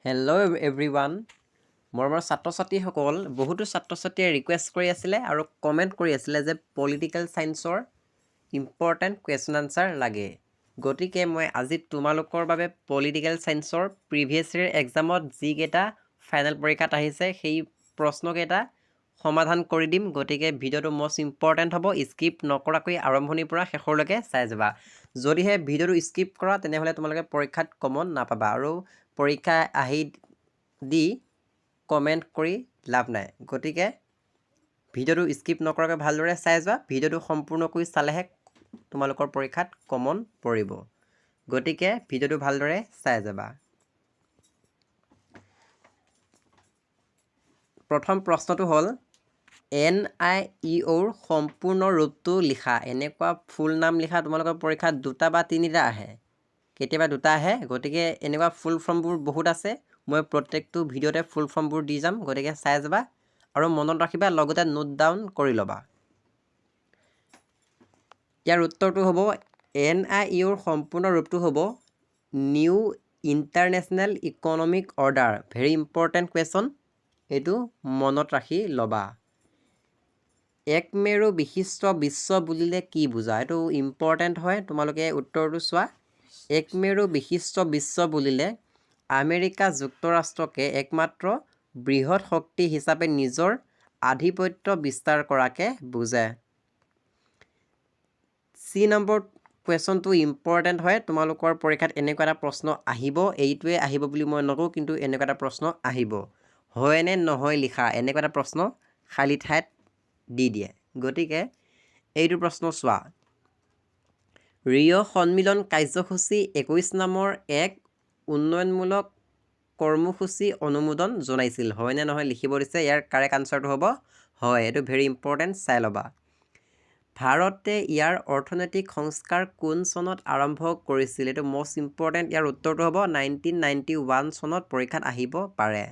Hello' everyone মৰমৰ ছাত্ৰ ছাত্ৰীসকল বহুতো ছাত্ৰ ছাত্ৰীয়ে ৰিকুৱেষ্ট কৰি আছিলে আৰু কমেণ্ট কৰি আছিলে যে পলিটিকেল ছায়েন্সৰ ইম্পৰ্টেণ্ট কুৱেশ্যন আনচাৰ লাগে গতিকে মই আজি তোমালোকৰ বাবে পলিটিকেল ছায়েন্সৰ প্ৰিভিয়াছ ইয়েৰ এক্সামত যিকেইটা ফাইনেল পৰীক্ষাত আহিছে সেই প্ৰশ্নকেইটা সমাধান কৰি দিম গতিকে ভিডিঅ'টো মষ্ট ইম্পৰ্টেণ্ট হ'ব স্কিপ নকৰাকৈ আৰম্ভণিৰ পৰা শেষৰলৈকে চাই যাবা যদিহে ভিডিঅ'টো স্কিপ কৰা তেনেহ'লে তোমালোকে পৰীক্ষাত কমন নাপাবা আৰু পৰীক্ষা আহি দি কমেণ্ট কৰি লাভ নাই গতিকে ভিডিঅ'টো স্কিপ নকৰাকৈ ভালদৰে চাই যোৱা ভিডিঅ'টো সম্পূৰ্ণকৈ চালেহে তোমালোকৰ পৰীক্ষাত কমন পৰিব গতিকে ভিডিঅ'টো ভালদৰে চাই যাবা প্ৰথম প্ৰশ্নটো হ'ল NIEOৰ সম্পূৰ্ণ ৰূপটো লিখা এনেকুৱা ফুল নাম লিখা তোমালোকৰ পৰীক্ষাত দুটা বা তিনিটা আহে কেতিয়াবা দুটা আহে গতিকে এনেকুৱা ফুল ফৰ্মবোৰ বহুত আছে মই প্ৰত্যেকটো ভিডিঅ'তে ফুল ফৰ্মবোৰ দি যাম গতিকে চাই যাবা আৰু মনত ৰাখিবা লগতে নোট ডাউন কৰি ল'বা ইয়াৰ উত্তৰটো হ'ব NIEOৰ সম্পূৰ্ণ ৰূপটো হ'ব new international economic order very important question এইটো মনত ৰাখি ল'বা এক মেৰু বিশিষ্ট বিশ্ব বুলিলে কি বুজা এইটো ইম্পৰ্টেণ্ট হয় তোমালোকে উত্তৰটো চোৱা এক মেৰু বিশিষ্ট বিশ্ব বুলিলে আমেৰিকা যুক্তৰাষ্ট্ৰকে একমাত্ৰ বৃহৎ শক্তি হিচাপে নিজৰ আধিপত্য বিস্তাৰ কৰাকে বুজায় চি নম্বৰ কুৱেশ্যনটো ইম্পৰ্টেণ্ট হয় তোমালোকৰ পৰীক্ষাত এনেকুৱা এটা প্ৰশ্ন আহিব এইটোৱে আহিব বুলি মই নকওঁ কিন্তু এনেকুৱা এটা প্ৰশ্ন আহিব হয় নে নহয় লিখা এনেকুৱা এটা প্ৰশ্ন খালী ঠাইত দি দিয়ে গতিকে এইটো প্ৰশ্ন চোৱা ৰিঅ' সন্মিলন কাৰ্যসূচী 21 নামৰ এক উন্নয়নমূলক কৰ্মসূচী অনুমোদন জনাইছিল হয় নে নহয় লিখিব দিছে ইয়াৰ কাৰেক্ট আনচাৰটো হ'ব হয় এইটো ভেৰি ইম্পৰ্টেণ্ট চাই ল'বা ভাৰতে ইয়াৰ অৰ্থনৈতিক সংস্কাৰ কোন চনত আৰম্ভ কৰিছিল এইটো মষ্ট ইম্পৰ্টেণ্ট ইয়াৰ উত্তৰটো হ'ব 1991 চনত পৰীক্ষাত আহিব পাৰে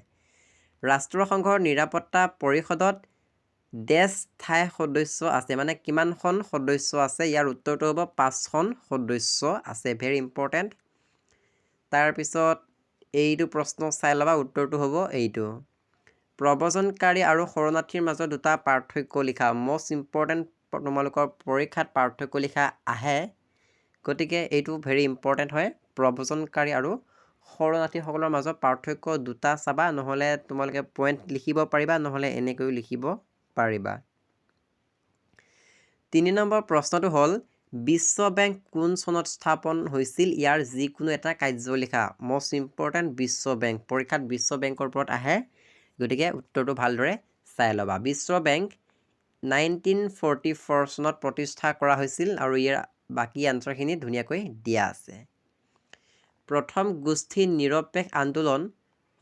ৰাষ্ট্ৰসংঘৰ নিৰাপত্তা পৰিষদত ডেছ ঠাই সদস্য আছে মানে কিমানখন সদস্য আছে ইয়াৰ উত্তৰটো হ'ব 5খন সদস্য আছে ভেৰি ইম্পৰ্টেণ্ট তাৰপিছত এইটো প্ৰশ্ন চাই ল'বা উত্তৰটো হ'ব এইটো প্ৰব্ৰজনকাৰী আৰু শৰণাৰ্থীৰ মাজত দুটা পাৰ্থক্য লিখা মষ্ট ইম্পৰ্টেণ্ট তোমালোকৰ পৰীক্ষাত পাৰ্থক্য লিখা আহে গতিকে এইটো ভেৰি ইম্পৰ্টেণ্ট হয় প্ৰব্ৰজনকাৰী আৰু শৰণাৰ্থীসকলৰ মাজত পাৰ্থক্য দুটা চাবা নহ'লে তোমালোকে পইণ্ট লিখিব পাৰিবা নহ'লে এনেকৈও লিখিব পাৰিবা 3 নম্বৰ প্ৰশ্নটো হ'ল বিশ্ব বেংক কোন চনত স্থাপন হৈছিল ইয়াৰ যিকোনো এটা কাৰ্য লিখা মষ্ট ইম্পৰ্টেণ্ট বিশ্ব বেংক পৰীক্ষাত বিশ্ব বেংকৰ ওপৰত আহে গতিকে উত্তৰটো ভালদৰে চাই ল'বা বিশ্ব বেংক 1944 চনত প্ৰতিষ্ঠা কৰা হৈছিল আৰু ইয়াৰ বাকী আনচাৰখিনি ধুনীয়াকৈ দিয়া আছে প্ৰথম গোষ্ঠী নিৰপেক্ষ আন্দোলন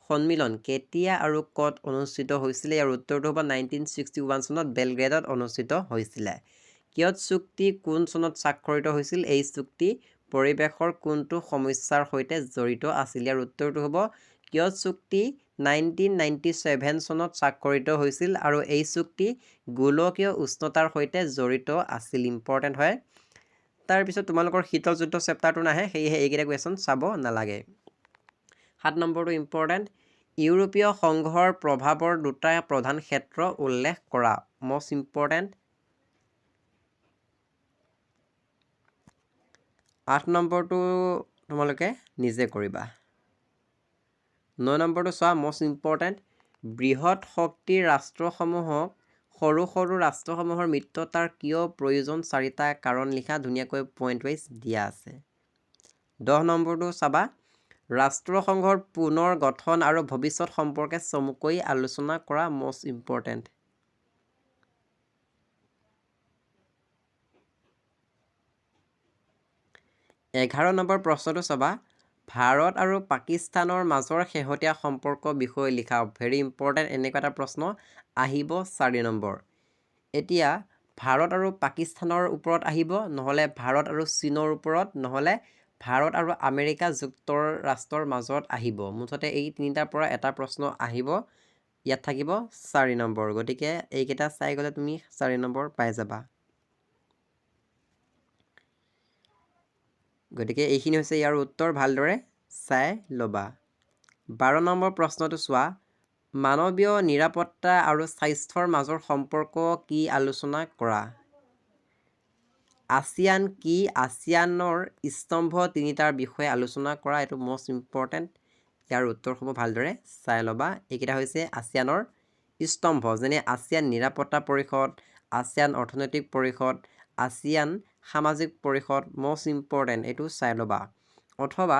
সন্মিলন কেতিয়া আৰু ক'ত অনুষ্ঠিত হৈছিলে ইয়াৰ উত্তৰটো হ'ব 1961 চনত বেলগ্ৰেডত অনুষ্ঠিত হৈছিলে কিয়ট চুক্তি কোন চনত স্বাক্ষৰিত হৈছিল এই চুক্তি পৰিৱেশৰ কোনটো সমস্যাৰ সৈতে জড়িত আছিল ইয়াৰ উত্তৰটো হ'ব কিয়ট চুক্তি 1997 চনত স্বাক্ষৰিত হৈছিল আৰু এই চুক্তি গোলকীয় উষ্ণতাৰ সৈতে জড়িত আছিল ইম্পৰ্টেণ্ট হয় তাৰপিছত তোমালোকৰ শীতল যুদ্ধ চেপ্টাৰটো নাহে সেয়েহে এইকেইটা কুৱেশ্যন চাব নালাগে 7 নম্বৰটো ইম্পৰ্টেণ্ট ইউৰোপীয় সংঘৰ প্ৰভাৱৰ দুটা প্ৰধান ক্ষেত্ৰ উল্লেখ কৰা মষ্ট ইম্পৰ্টেণ্ট 8 নম্বৰটো তোমালোকে নিজে কৰিবা 9 নম্বৰটো চোৱা মষ্ট ইম্পৰ্টেণ্ট বৃহৎ শক্তিৰ ৰাষ্ট্ৰসমূহক সৰু সৰু ৰাষ্ট্ৰসমূহৰ মিত্ৰতাৰ কিয় প্ৰয়োজন চাৰিটা কাৰণ লিখা ধুনীয়াকৈ পইণ্ট ৱাইজ দিয়া আছে 10 নম্বৰটো চাবা ৰাষ্ট্ৰসংঘৰ পুনৰ গঠন আৰু ভৱিষ্যত সম্পৰ্কে চমুকৈ আলোচনা কৰা মষ্ট ইম্পৰ্টেণ্ট 11 নম্বৰ প্ৰশ্নটো চাবা ভাৰত আৰু পাকিস্তানৰ মাজৰ শেহতীয়া সম্পৰ্ক বিষয়ে লিখা ভেৰি ইম্পৰ্টেণ্ট এনেকুৱা এটা প্ৰশ্ন আহিব 4 নম্বৰ এতিয়া ভাৰত আৰু পাকিস্তানৰ ওপৰত আহিব নহ'লে ভাৰত আৰু চীনৰ ওপৰত নহ'লে ভাৰত আৰু আমেৰিকা যুক্তৰাষ্ট্ৰৰ মাজত আহিব মুঠতে এই তিনিটাৰ পৰা এটা প্ৰশ্ন আহিব ইয়াত থাকিব 4 নম্বৰ গতিকে এইকেইটা চাই গ'লে তুমি 4 নম্বৰ পাই যাবা গতিকে এইখিনি হৈছে ইয়াৰ উত্তৰ ভালদৰে চাই ল'বা 12 নম্বৰ প্ৰশ্নটো চোৱা মানৱীয় নিৰাপত্তা আৰু স্বাস্থ্যৰ মাজৰ সম্পৰ্ক কি আলোচনা কৰা ASEAN কি ASEANৰ স্তম্ভ তিনিটাৰ বিষয়ে আলোচনা কৰা এইটো মষ্ট ইম্পৰ্টেণ্ট ইয়াৰ উত্তৰসমূহ ভালদৰে চাই ল'বা এইকেইটা হৈছে ASEANৰ স্তম্ভ যেনে ASEAN নিৰাপত্তা পৰিষদ ASEAN অৰ্থনৈতিক পৰিষদ ASEAN সামাজিক পৰিষদ মষ্ট ইম্পৰ্টেণ্ট এইটো চাই ল'বা অথবা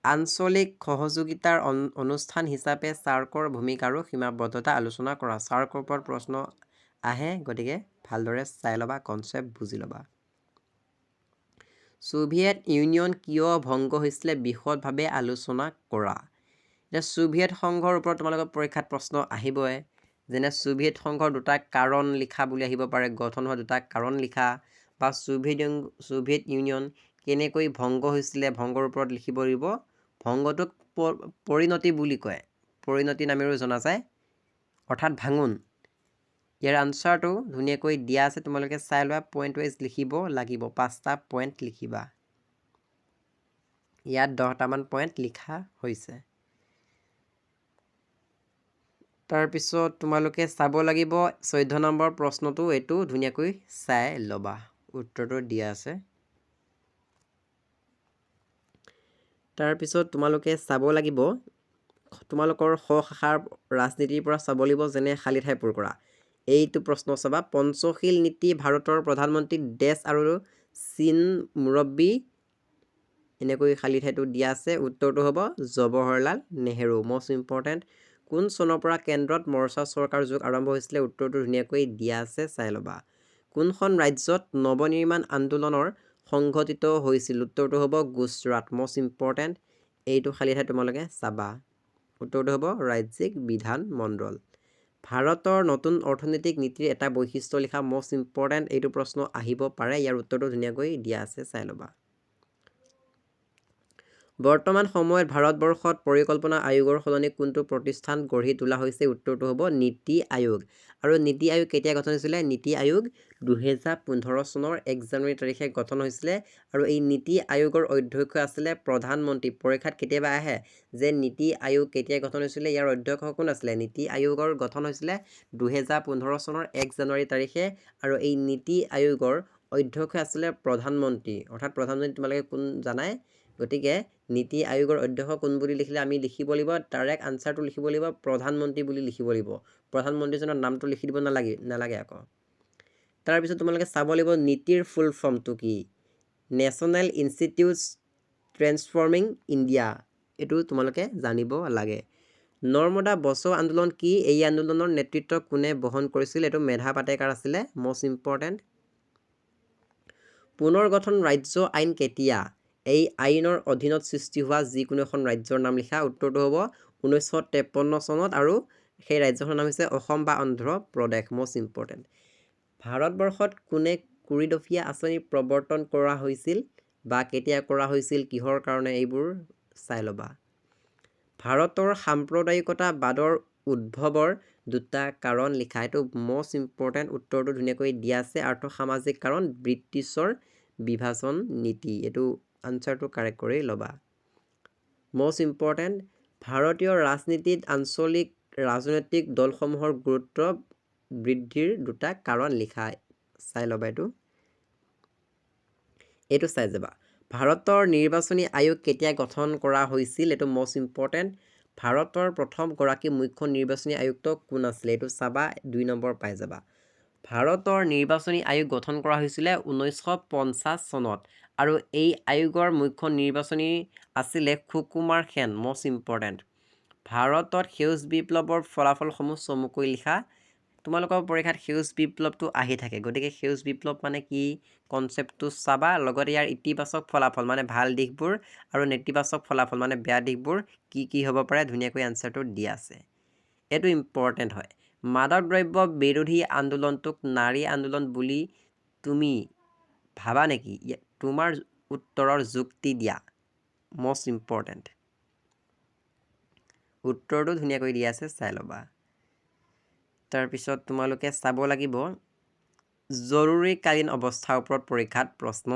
আঞ্চলিক সহযোগিতাৰ অনুষ্ঠান হিচাপে সাৰ্কৰ ভূমিকা আৰু সীমাবদ্ধতা আলোচনা কৰা সাৰ্কৰ ওপৰত প্ৰশ্ন আহে গতিকে ভালদৰে চাই ল'বা কনচেপ্ট বুজি ল'বা সোভিয়েট ইউনিয়ন কিয় ভংগ হৈছিলে বিশদভাৱে আলোচনা কৰা এতিয়া সোভিয়েট সংঘৰ ওপৰত তোমালোকৰ পৰীক্ষাত প্ৰশ্ন আহিবই যেনে সোভিয়েট সংঘৰ দুটা কাৰণ লিখা বুলি আহিব পাৰে গঠন হোৱা দুটা কাৰণ লিখা বা সোভিয়েট ইউনিয়ন কেনেকৈ ভংগ হৈছিলে ভংগৰ ওপৰত লিখিব লাগিব ভংগটোক পৰিণতি বুলি কয় পৰিণতি নামেৰেও জনা যায় অৰ্থাৎ ভাঙোন ইয়াৰ আনসাৰটো ধুনীয়াকৈ দিয়া আছে তোমালোকে চাই লোৱা পইণ্ট ৱাইজ লিখিব লাগিব 5টা পইণ্ট লিখিবা ইয়াত 10টামান পইণ্ট লিখা হৈছে তাৰপিছত তোমালোকে চাব লাগিব 14 নম্বৰ প্ৰশ্নটো এইটো ধুনীয়াকৈ চাই ল'বা উত্তৰটো দিয়া আছে তাৰপিছত তোমালোকে চাব লাগিব তোমালোকৰ শাখাৰ ৰাজনীতিৰ পৰা চাব লাগিব যেনে খালী ঠাই পূৰ কৰা এইটো প্ৰশ্ন চাবা পঞ্চশীল নীতি ভাৰতৰ প্ৰধানমন্ত্ৰী দেশ আৰু চীন মুৰব্বী এনেকৈ খালী ঠাইটো দিয়া আছে উত্তৰটো হ'ব জৱাহৰলাল নেহেৰু মষ্ট ইম্পৰ্টেণ্ট কোন চনৰ পৰা কেন্দ্ৰত মৰ্চা চৰকাৰ যুগ আৰম্ভ হৈছিলে উত্তৰটো ধুনীয়াকৈ দিয়া আছে চাই ল'বা কোনখন ৰাজ্যত নৱনিৰ্মাণ আন্দোলনৰ সংঘটিত হৈছিল উত্তৰটো হ'ব গুজৰাট মষ্ট ইম্পৰ্টেণ্ট এইটো খালী ঠাই তোমালোকে চাবা উত্তৰটো হ'ব ৰাজ্যিক বিধান মণ্ডল ভাৰতৰ নতুন অৰ্থনৈতিক নীতিৰ এটা বৈশিষ্ট্য লিখা মষ্ট ইম্পৰ্টেণ্ট এইটো প্ৰশ্ন আহিব পাৰে ইয়াৰ উত্তৰটো ধুনীয়াকৈ দিয়া আছে চাই ল'বা বৰ্তমান সময়ত ভাৰতবৰ্ষত পৰিকল্পনা আয়োগৰ সলনি কোনটো প্ৰতিষ্ঠান গঢ়ি তোলা হৈছে উত্তৰটো হ'ব নীতি আয়োগ আৰু নীতি আয়োগ কেতিয়া গঠন হৈছিলে নীতি আয়োগ 2015 চনৰ 1 জানুৱাৰী তাৰিখে গঠন হৈছিলে আৰু এই নীতি আয়োগৰ অধ্যক্ষ আছিলে প্ৰধানমন্ত্ৰী পৰীক্ষাত কেতিয়াবা আহে যে নীতি আয়োগ কেতিয়া গঠন হৈছিলে ইয়াৰ অধ্যক্ষ কোন আছিলে নীতি আয়োগৰ গঠন হৈছিলে 2015 চনৰ 1 জানুৱাৰী তাৰিখে আৰু এই নীতি আয়োগৰ অধ্যক্ষ আছিলে প্ৰধানমন্ত্ৰী অৰ্থাৎ প্ৰধানমন্ত্ৰী তোমালোকে কোন জানাই গতিকে নীতি আয়োগৰ অধ্যক্ষ কোন বুলি লিখিলে আমি লিখিব লাগিব ডাইৰেক্ট আনসাৰটো লিখিব লাগিব প্ৰধানমন্ত্ৰী বুলি লিখিব লাগিব প্ৰধানমন্ত্ৰীজনৰ নামটো লিখি দিব নালাগে আকৌ তাৰপিছত তোমালোকে চাব লাগিব নীতিৰ ফুল ফৰ্মটো কি নেশ্যনেল ইনষ্টিটিউটছ ট্ৰেন্সফৰ্মিং ইণ্ডিয়া এইটো তোমালোকে জানিব লাগে নৰ্মদা বচাও আন্দোলন কি এই আন্দোলনৰ নেতৃত্ব কোনে বহন কৰিছিল এইটো মেধা পাটেকাৰ আছিলে মষ্ট ইম্পৰ্টেণ্ট পুনৰ গঠন ৰাজ্য আইন কেতিয়া এই আইনৰ অধীনত সৃষ্টি হোৱা যিকোনো এখন ৰাজ্যৰ নাম লিখা উত্তৰটো হ'ব 1953 চনত আৰু সেই ৰাজ্যখনৰ নাম হৈছে অসম বা অন্ধ্ৰ প্ৰদেশ মষ্ট ইম্পৰ্টেণ্ট ভাৰতবৰ্ষত কোনে কুৰিদফীয়া আঁচনি প্ৰৱৰ্তন কৰা হৈছিল বা কেতিয়া কৰা হৈছিল কিহৰ কাৰণে এইবোৰ চাই ল'বা ভাৰতৰ সাম্প্ৰদায়িকতাবাদৰ উদ্ভৱৰ দুটা কাৰণ লিখা এইটো মষ্ট ইম্পৰ্টেণ্ট উত্তৰটো ধুনীয়াকৈ দিয়া আছে আৰ্থ সামাজিক কাৰণ ব্ৰিটিছৰ বিভাজন নীতি এইটো আনসাৰটো কাৰেক্ট কৰি ল'বা মষ্ট ইম্পৰ্টেণ্ট ভাৰতীয় ৰাজনীতিত আঞ্চলিক ৰাজনৈতিক দলসমূহৰ গুৰুত্ব বৃদ্ধিৰ দুটা কাৰণ লিখা চাই ল'বা এইটো চাই যাবা ভাৰতৰ নিৰ্বাচনী আয়োগ কেতিয়া গঠন কৰা হৈছিল এইটো মষ্ট ইম্পৰ্টেণ্ট ভাৰতৰ প্ৰথম গৰাকী মুখ্য নিৰ্বাচনী আয়ুক্ত কোন আছিলে এইটো চাবা 2 নম্বৰ পাই যাবা ভাৰতৰ নিৰ্বাচনী আয়োগ গঠন কৰা হৈছিলে 1950 চনত আৰু এই আয়োগৰ মুখ্য নিৰ্বাচনী আছিলে সুকুমাৰ সেন মষ্ট ইম্পৰ্টেণ্ট ভাৰতত সেউজ বিপ্লৱৰ ফলাফলসমূহ চমুকৈ লিখা তোমালোকৰ পৰীক্ষাত সেউজ বিপ্লৱটো আহি থাকে গতিকে সেউজ বিপ্লৱ মানে কি কনচেপ্টটো চাবা লগতে ইয়াৰ ইতিবাচক ফলাফল মানে ভাল দিশবোৰ আৰু নেতিবাচক ফলাফল মানে বেয়া দিশবোৰ কি হ'ব পাৰে ধুনীয়াকৈ আনসাৰটো দিয়া আছে এইটো ইম্পৰ্টেণ্ট হয় মাদক দ্ৰব্য বিৰোধী আন্দোলনটোক নাৰী আন্দোলন বুলি তুমি ভাবা নেকি তোমাৰ উত্তৰৰ যুক্তি দিয়া মষ্ট ইম্পৰ্টেণ্ট উত্তৰটো ধুনীয়াকৈ দিয়া আছে চাই ল'বা তাৰপিছত তোমালোকে চাব লাগিব জৰুৰীকালীন অৱস্থাৰ ওপৰত পৰীক্ষাত প্ৰশ্ন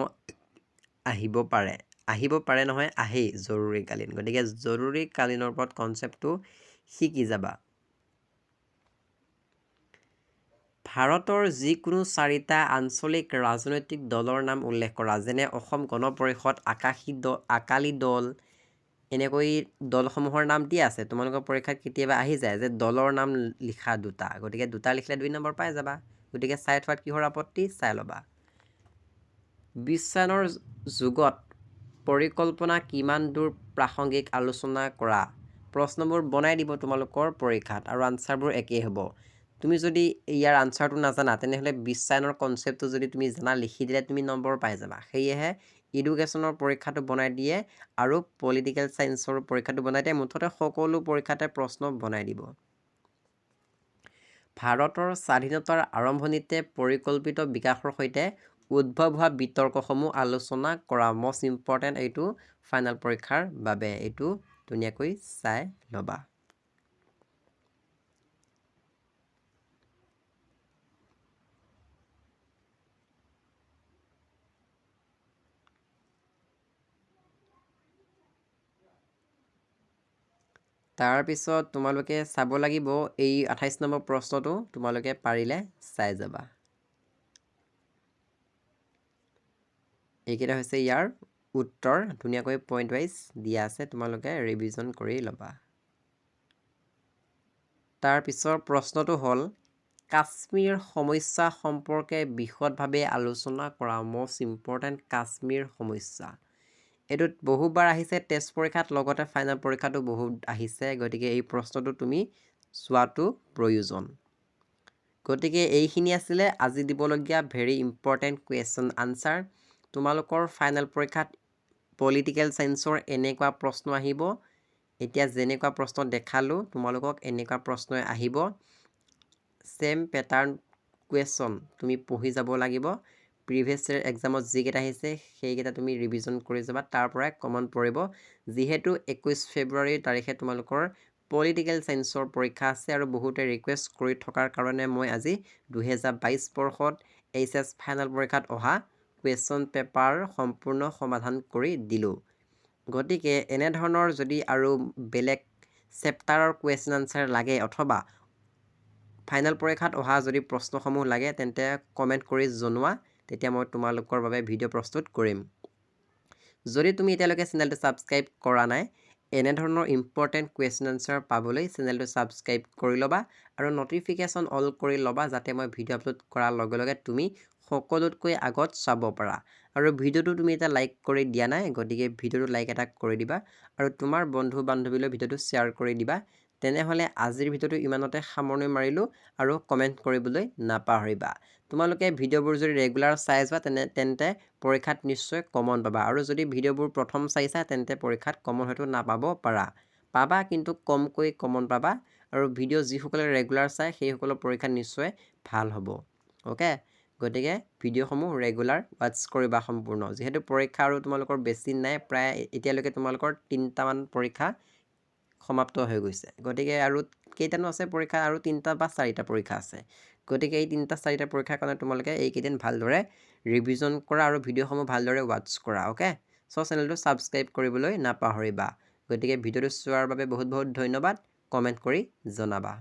আহিব পাৰে আহিব পাৰে নহয়, আহেই জৰুৰীকালীন। গতিকে জৰুৰীকালীনৰ ওপৰত কনচেপ্টটো শিকি যাবা। ভাৰতৰ যিকোনো 4টা আঞ্চলিক ৰাজনৈতিক দলৰ নাম উল্লেখ কৰা, যেনে অসম গণ পৰিষদ, আকালী দল, এনেকৈ দলসমূহৰ নাম দিয়া আছে। তোমালোকৰ পৰীক্ষাত কেতিয়াবা আহি যায় যে দলৰ নাম লিখা 2টা, গতিকে 2টা লিখিলে 2 নম্বৰ পাই যাবা। গতিকে চাই থোৱাত কিহৰ আপত্তি, চাই ল'বা। বিশ্বায়নৰ যুগত পৰিকল্পনা কিমান দূৰ প্ৰাসংগিক আলোচনা কৰা। প্ৰশ্নবোৰ বনাই দিব তোমালোকৰ পৰীক্ষাত আৰু আনচাৰবোৰ একেই হ'ব। তুমি যদি ইয়াৰ আনচাৰটো নাজানা তেনেহ'লে বিশ্বায়নৰ কনচেপ্টটো যদি তুমি জানা লিখি দিলে তুমি নম্বৰ পাই যাবা। সেয়েহে এডুকেশ্যনৰ পৰীক্ষাটো বনাই দিয়ে আৰু পলিটিকেল চায়েন্সৰ পৰীক্ষাটো বনাই দিয়ে। মুঠতে সকলো পৰীক্ষাতে প্ৰশ্ন বনাই দিব। ভাৰতৰ স্বাধীনতাৰ আৰম্ভণিতে পৰিকল্পিত বিকাশৰ সৈতে উদ্ভৱ হোৱা বিতৰ্কসমূহ আলোচনা কৰা। মষ্ট ইম্পৰ্টেণ্ট এইটো ফাইনেল পৰীক্ষাৰ বাবে, এইটো ধুনীয়াকৈ চাই ল'বা। তাৰপিছত তোমালোকে চাব লাগিব এই 28 নম্বৰ প্ৰশ্নটো তোমালোকে পাৰিলে চাই যাবা। এইকেইটা হৈছে ইয়াৰ উত্তৰ, ধুনীয়াকৈ পইণ্ট ৱাইজ দিয়া আছে, তোমালোকে ৰিভিজন কৰি ল'বা। তাৰপিছৰ প্ৰশ্নটো হ'ল কাশ্মীৰ সমস্যা সম্পৰ্কে বিশদভাৱে আলোচনা কৰা। মষ্ট ইম্পৰ্টেণ্ট কাশ্মীৰ সমস্যা, এইটোত বহুবাৰ আহিছে টেষ্ট পৰীক্ষাত, লগতে ফাইনেল পৰীক্ষাটো বহুত আহিছে। গতিকে এই প্ৰশ্নটো তুমি চোৱাটো প্ৰয়োজন। গতিকে এইখিনি আছিলে আজি দিবলগীয়া ভেৰি ইম্পৰ্টেণ্ট কুৱেশ্যন আনচাৰ। তোমালোকৰ ফাইনেল পৰীক্ষাত পলিটিকেল চায়েন্সৰ এনেকুৱা প্ৰশ্ন আহিব। এতিয়া যেনেকুৱা প্ৰশ্ন দেখালোঁ তোমালোকক এনেকুৱা প্ৰশ্নই আহিব। ছেম পেটাৰ্ণ কুৱেশ্যন তুমি পঢ়ি যাব লাগিব। প্ৰিভিয়াছ ইয়েৰ এক্সামত যিকেইটা আহিছে সেইকেইটা তুমি ৰিভিজন কৰি যাবা, তাৰ পৰাই কমন পৰিব। যিহেতু 21 ফেব্ৰুৱাৰী তাৰিখে তোমালোকৰ পলিটিকেল চায়েন্সৰ পৰীক্ষা আছে আৰু বহুতে ৰিকুৱেষ্ট কৰি থকাৰ কাৰণে মই আজি 2022 বৰ্ষত HS ফাইনেল পৰীক্ষাত অহা কুৱেশ্যন পেপাৰ সম্পূৰ্ণ সমাধান কৰি দিলোঁ। গতিকে এনেধৰণৰ যদি আৰু বেলেগ চেপ্টাৰৰ কুৱেশ্যন আনচাৰ লাগে অথবা ফাইনেল পৰীক্ষাত অহা যদি প্ৰশ্নসমূহ লাগে তেন্তে কমেণ্ট কৰি জনোৱা, তেতিয়া মই তোমালোকৰ বাবে ভিডিঅ' প্ৰস্তুত কৰিম। যদি তুমি এতিয়ালৈকে চেনেলটো ছাবস্ক্ৰাইব কৰা নাই, এনেধৰণৰ ইম্পৰ্টেণ্ট কুৱেশ্যন আনচাৰ পাবলৈ চেনেলটো ছাবস্ক্ৰাইব কৰি ল'বা আৰু নটিফিকেশ্যন অল কৰি ল'বা, যাতে মই ভিডিঅ' আপলোড কৰাৰ লগে লগে তুমি সকলোতকৈ আগত চাব পাৰা। আৰু ভিডিঅ'টো তুমি এতিয়া লাইক কৰি দিয়া নাই, গতিকে ভিডিঅ'টো লাইক এটা কৰি দিবা আৰু তোমাৰ বন্ধু বান্ধৱীলৈ ভিডিঅ'টো শ্বেয়াৰ কৰি দিবা। তেনেহ'লে আজিৰ ভিডিঅ'টো ইমানতে সামৰণি মাৰিলোঁ আৰু কমেণ্ট কৰিবলৈ নাপাহৰিবা। তোমালোকে ভিডিঅ'বোৰ যদি ৰেগুলাৰ চাই যোৱা তেন্তে পৰীক্ষাত নিশ্চয় কমন পাবা, আৰু যদি ভিডিঅ'বোৰ প্ৰথম চাইছা তেন্তে পৰীক্ষাত কমন হয়তো নাপাব পাবা, কিন্তু কমকৈ কমন পাবা। আৰু ভিডিঅ' যিসকলে ৰেগুলাৰ চায় সেইসকলৰ পৰীক্ষা নিশ্চয় ভাল হ'ব। অ'কে, গতিকে ভিডিঅ'সমূহ ৰেগুলাৰ ৱাটচ কৰিবা সম্পূৰ্ণ। যিহেতু পৰীক্ষা আৰু তোমালোকৰ বেছি নাই, প্ৰায় এতিয়ালৈকে তোমালোকৰ 3টামান পৰীক্ষা সমাপ্ত হৈ গৈছে। গতিকে আৰু কেইটানো আছে পৰীক্ষা, আৰু 3টা বা 4টা পৰীক্ষা আছে। গতিকে এই 3টা-4টা পৰীক্ষাৰ কাৰণে তোমালোকে এইকেইদিন ভালদৰে ৰিভিজন কৰা আৰু ভিডিঅ'সমূহ ভালদৰে ৱাটচ কৰা। অ'কে, চ' চেনেলটো ছাবস্ক্ৰাইব কৰিবলৈ নাপাহৰিবা। গতিকে ভিডিঅ'টো চোৱাৰ বাবে বহুত বহুত ধন্যবাদ। কমেণ্ট কৰি জনাবা।